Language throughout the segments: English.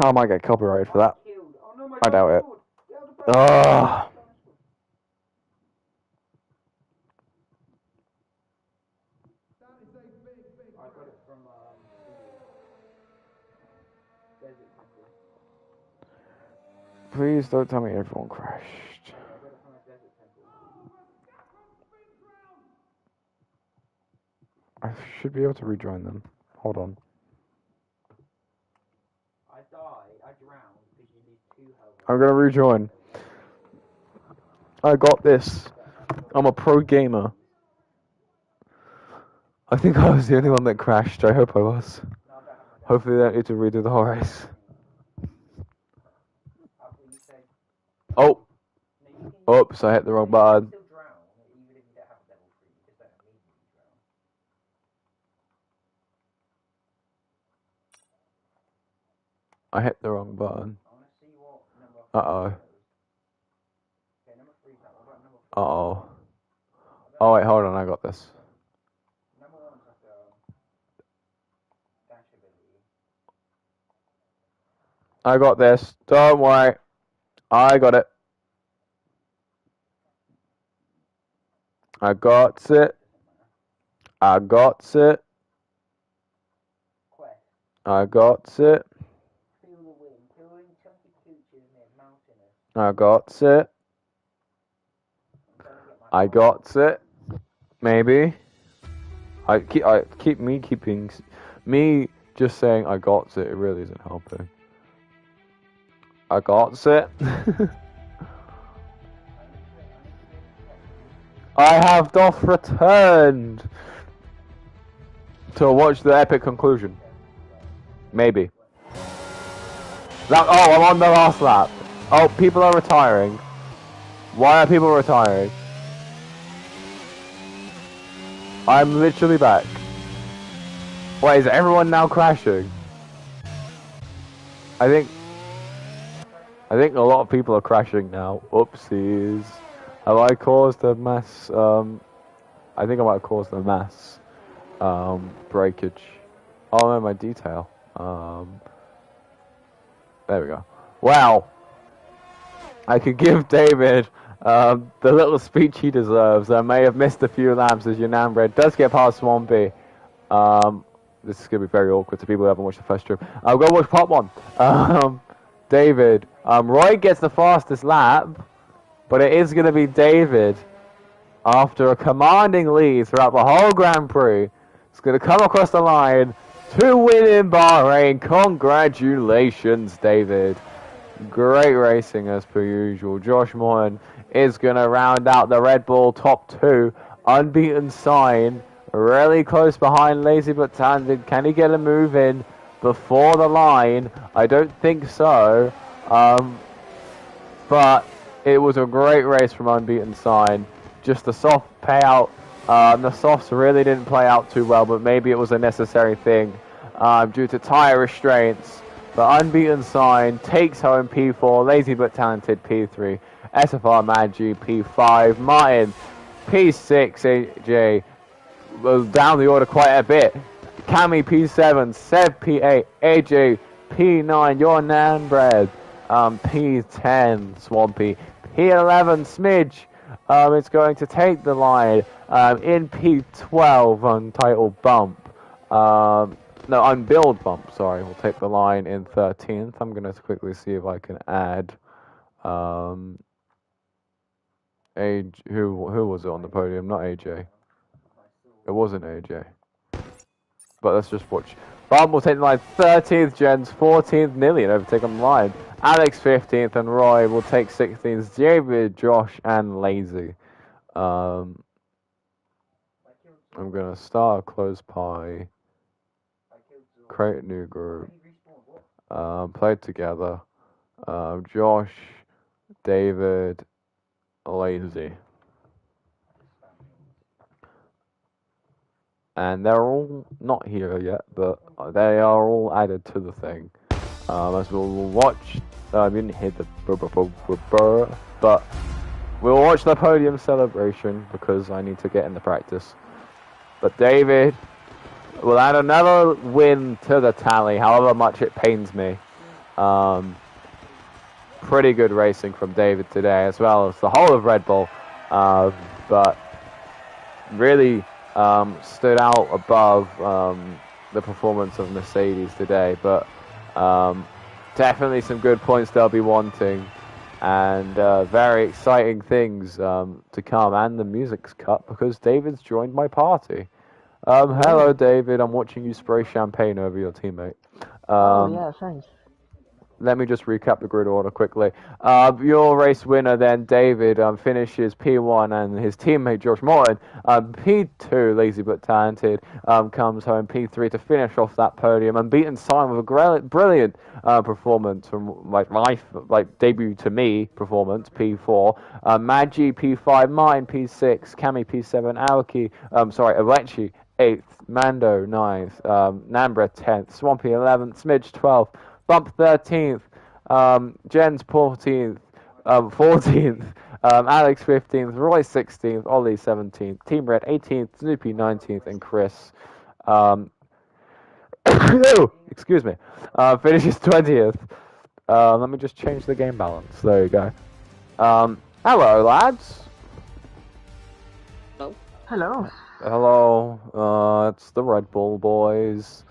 I might get copyrighted for that. I doubt it. Ugh. Please don't tell me everyone crashed. I should be able to rejoin them. Hold on. I drowned because you need 2 health. I'm gonna rejoin. I got this. I'm a pro gamer. I think I was the only one that crashed. I hope I was. Hopefully they don't need to redo the whole race. Oh! Oops, I hit the wrong button. I hit the wrong button. Uh-oh. Uh-oh. Oh, wait, hold on, I got this. I got this. Don't worry. I got it. I got it. I got it. I got it. I got it. I got it. Maybe. Me just saying I got it. It really isn't helping. I got it. I have doth returned to watch the epic conclusion. Maybe. I'm on the last lap. Oh, people are retiring. Why are people retiring? I'm literally back. Wait, is everyone now crashing? I think a lot of people are crashing now. Oopsies. Have I caused a mass, I think I might have caused a mass, breakage. Oh no, my detail. There we go. Wow. I could give David, the little speech he deserves. I may have missed a few laps as your Nambred does get past Swampy. This is going to be very awkward to people who haven't watched the first stream. I'll go watch part 1. David. Roy gets the fastest lap, but it is going to be David after a commanding lead throughout the whole Grand Prix. It's going to come across the line to win in Bahrain. Congratulations, David. Great racing as per usual. Josh Morton is going to round out the Red Bull top 2. Unbeaten sign. Really close behind Lazy but Talented. Can he get a move in before the line? I don't think so. But it was a great race from Unbeaten Sign. Just a soft payout. The softs really didn't play out too well, but maybe it was a necessary thing due to tyre restraints. But Unbeaten Sign takes home P4, Lazy but Talented P3, SFR Magi P5, Martin P6, AJ was down the order quite a bit. Cammy P7, Seb P8, AJ P9, your Nanbred P10, Swampy P11, Smidge it's going to take the line in P12 Untitled Bump. No, Unbuild Bump, sorry. We'll take the line in 13th. I'm going to quickly see if I can add who was it on the podium? Not AJ. It wasn't AJ. But let's just watch. Bump will take the line 13th, Jens 14th, nearly an overtake on the line. Alex 15th and Roy will take 16th. David, Josh, and Lazy. I'm going to start a close pie. Create a new group. Play together. Josh, David, Lazy. And they're all not here yet, but they are all added to the thing. As we'll watch, you didn't hear the but we'll watch the podium celebration because I need to get in the practice. But David will add another win to the tally, however much it pains me. Pretty good racing from David today, as well as the whole of Red Bull, but really stood out above the performance of Mercedes today. But definitely some good points they'll be wanting, and very exciting things to come. And the music's cut because David's joined my party. Hello, David. I'm watching you spray champagne over your teammate. Yeah, thanks. Let me just recap the grid order quickly. Your race winner then, David, finishes P1, and his teammate, Josh Morton, P2, lazy but talented, comes home P3 to finish off that podium, and beaten Simon with a brilliant performance from debut to me performance, P4. Magi, P5, Martin, P6, Cami, P7, Aoki, Alechi, 8th, Mando, 9th, Nambra, 10th, Swampy, 11th, Smidge, 12th, Bump 13th, Jens 14th, 14th, Alex 15th, Roy 16th, Ollie 17th, Team Red 18th, Snoopy 19th, and Chris, excuse me, finishes 20th. Let me just change the game balance. There you go. Hello, lads. Hello. Hello. It's the Red Bull boys.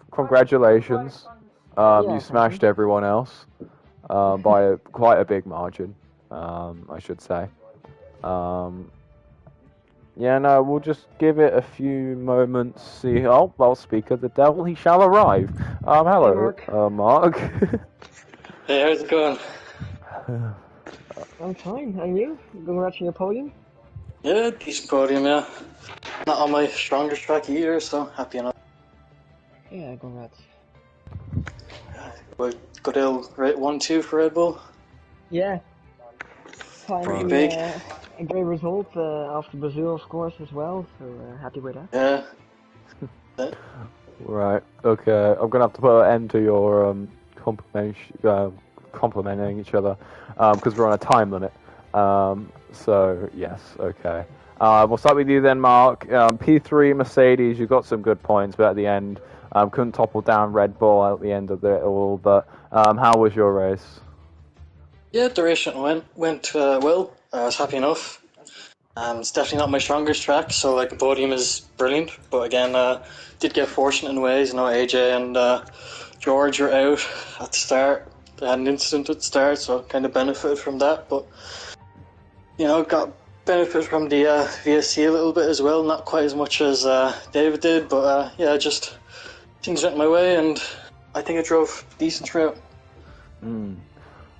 Congratulations. You smashed everyone else by quite a big margin, I should say. Yeah, no, we'll just give it a few moments. See, oh, well, speak of the devil, he shall arrive. Hello, Mark. Hey, how's it going? I'm fine. And you? Congrats on your podium? Yeah, decent podium, yeah. Not on my strongest track either, so happy enough. Yeah, congrats. Good ill 1-2 for Red Bull. Yeah. Finally, big. a great result after Brazil, of course, as well. So happy with that. Yeah. Right. Okay. I'm gonna have to put an end to your complimenting each other because we're on a time limit. So yes. Okay. We'll start with you then, Mark. P3 Mercedes. You got some good points, but at the end, couldn't topple down Red Bull at the end of it all. But how was your race? Yeah, the race went well. I was happy enough. It's definitely not my strongest track, so like the podium is brilliant. But again, did get fortunate in ways. You know, AJ and George were out at the start. They had an incident at the start, so kind of benefited from that. But you know, got benefit from the VSC a little bit as well. Not quite as much as David did, but yeah, just things went my way, and I think I drove decent throughout.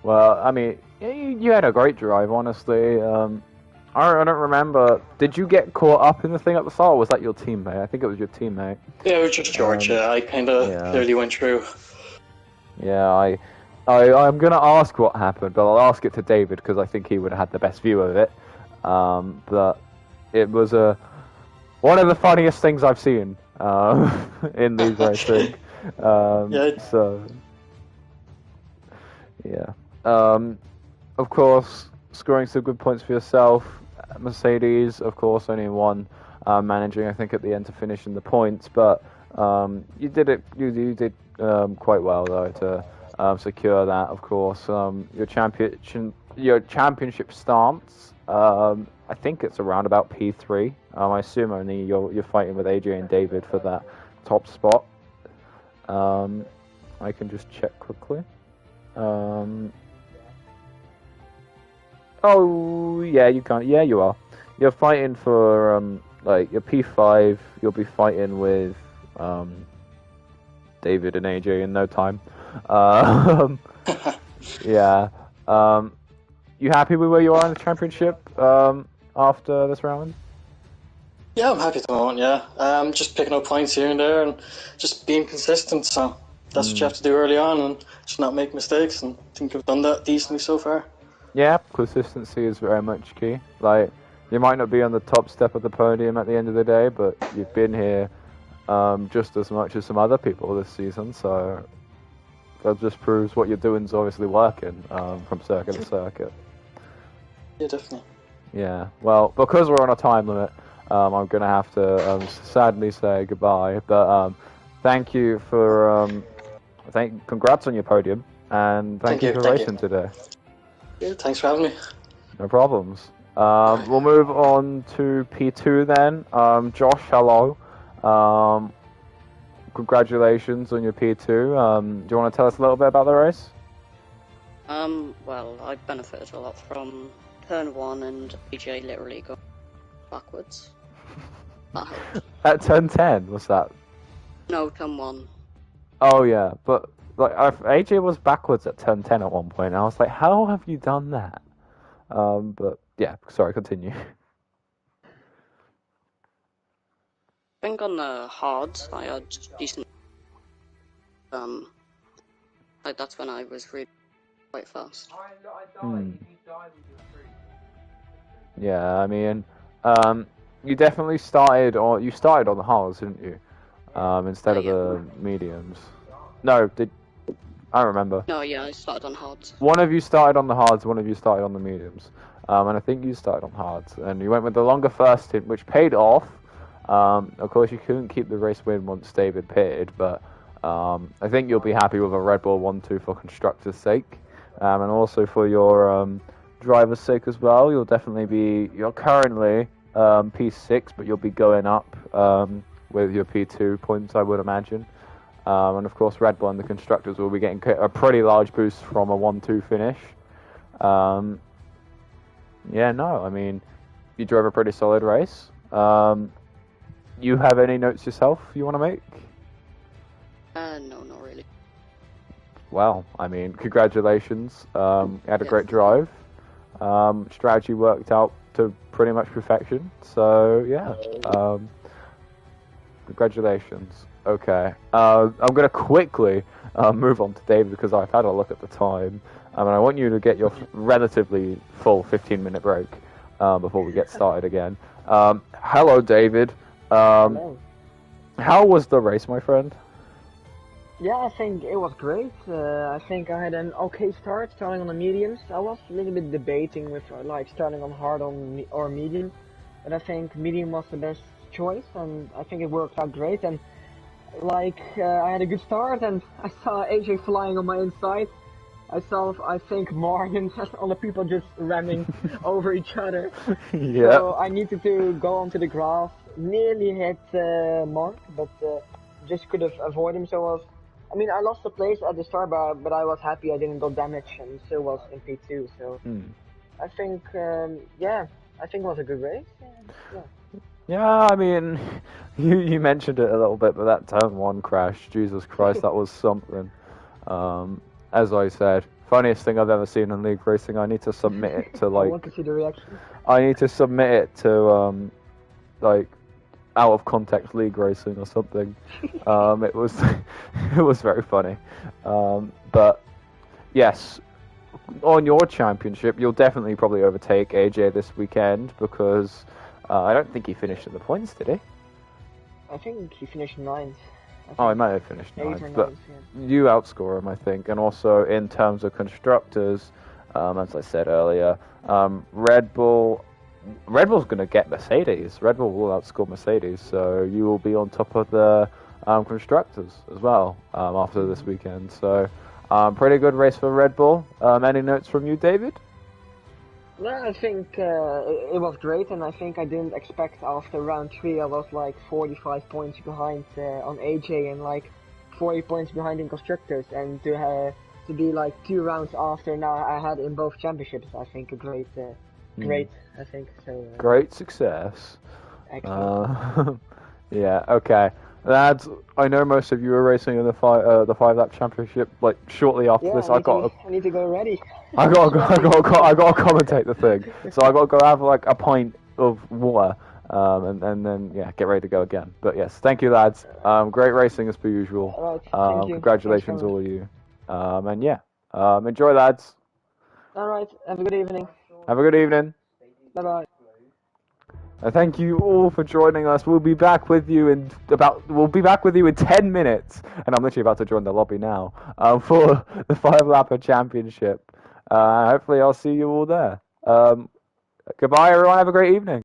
Well, I mean, you had a great drive, honestly. I don't remember. Did you get caught up in the thing at the start, or was that your teammate? I think it was your teammate. Yeah, it was just George. I kind of clearly went through. Yeah, I'm gonna ask what happened, but I'll ask it to David because I think he would have had the best view of it. But it was one of the funniest things I've seen in these racing. So yeah. Of course, scoring some good points for yourself. Mercedes, of course, only one managing, I think, at the end to finish in the points, but you did it. You did quite well though to secure that. Of course, your championship stance. I think it's around about P3. I assume only you're fighting with AJ and David for that top spot. I can just check quickly. Oh, yeah, you can't. Yeah, you are. You're fighting for, like, your P5. You'll be fighting with, David and AJ in no time. Yeah. You happy with where you are in the championship, after this round? Yeah, I'm happy at the moment, yeah. Just picking up points here and there and just being consistent, so that's what you have to do early on and just not make mistakes, and I think I've done that decently so far. Yeah, consistency is very much key. Like, you might not be on the top step of the podium at the end of the day, but you've been here just as much as some other people this season, so that just proves what you're doing is obviously working from circuit to circuit. Yeah, definitely. Yeah, well, because we're on a time limit, I'm going to have to sadly say goodbye, but thank you for Congrats on your podium, and thank you for racing today. Yeah, thanks for having me. No problems. We'll move on to P2 then. Josh, hello. Congratulations on your P2. Do you want to tell us a little bit about the race? Well, I benefited a lot from turn 1 and AJ literally going backwards. That helped. At turn 10, what's that? No, turn 1. Oh yeah, but like AJ was backwards at turn 10 at one point, and I was like, how have you done that? But yeah, sorry, continue. I think on the hards I had decent. Like that's when I was really quite fast. Yeah, I mean, you definitely started on the hards, didn't you? Instead of the mediums. No, I don't remember. No, yeah, I started on hards. One of you started on the hards, one of you started on the mediums. And I think you started on hards, and you went with the longer first hit, which paid off. Of course, you couldn't keep the race win once David pitted, but I think you'll be happy with a Red Bull 1-2 for constructors' sake, and also for your driver's sake as well. You're currently P6, but you'll be going up with your P2 points, I would imagine. And of course, Red Bull and the constructors will be getting a pretty large boost from a 1-2 finish. Yeah, no, I mean, you drove a pretty solid race. You have any notes yourself you want to make? No, not really. Well, I mean, congratulations. You had a great drive. Strategy worked out to pretty much perfection. So, yeah. Congratulations. Okay. I'm going to quickly move on to David because I've had a look at the time. And I want you to get your relatively full 15-minute break before we get started again. Hello, David. Hello. How was the race, my friend? Yeah, I think it was great. I think I had an okay start, starting on the mediums. I was a little bit debating with like starting on hard or medium, but I think medium was the best choice, and I think it worked out great. And like I had a good start, and I saw AJ flying on my inside. I think Morgan and all the people just ramming over each other. Yeah. So I needed to go onto the grass, nearly hit Mark, but just could have avoided him. So I lost the place at the start, but I was happy I didn't got damaged and still was in P2. So I think, I think it was a good race. Yeah. Yeah, I mean, you mentioned it a little bit, but that turn 1 crash, Jesus Christ, that was something. As I said, funniest thing I've ever seen in league racing. I need to submit it to like. I want to see the reaction. I need to submit it to like out of context league racing or something. It was it was very funny. But yes, on your championship, you'll definitely probably overtake AJ this weekend because I don't think he finished in the points, did he? I think he finished 9th. Oh, he might have finished 9th, but yeah. you outscore him, I think. And also in terms of constructors, as I said earlier, Red Bull's going to get Mercedes. Red Bull will outscore Mercedes, so you will be on top of the constructors as well after this weekend. So pretty good race for Red Bull. Any notes from you, David? No, I think it was great, and I think I didn't expect after round 3 I was like 45 points behind on AJ and like 40 points behind in constructors, and to be like 2 rounds after now I had in both championships. I think a great, I think so. Great success. Excellent. Yeah. Okay. Lads, I know most of you are racing in the 5-lap championship. Like shortly after this, I need to go ready. I got to commentate the thing. So I got to go have like a pint of water, and then get ready to go again. But yes, thank you, lads. Great racing as per usual. All right, thank you. Congratulations, all of you. Enjoy, lads. All right, have a good evening. Have a good evening. Bye bye. Thank you all for joining us. We'll be back with you in 10 minutes, and I'm literally about to join the lobby now for the 5-lapper championship. Hopefully, I'll see you all there. Goodbye, everyone. Have a great evening.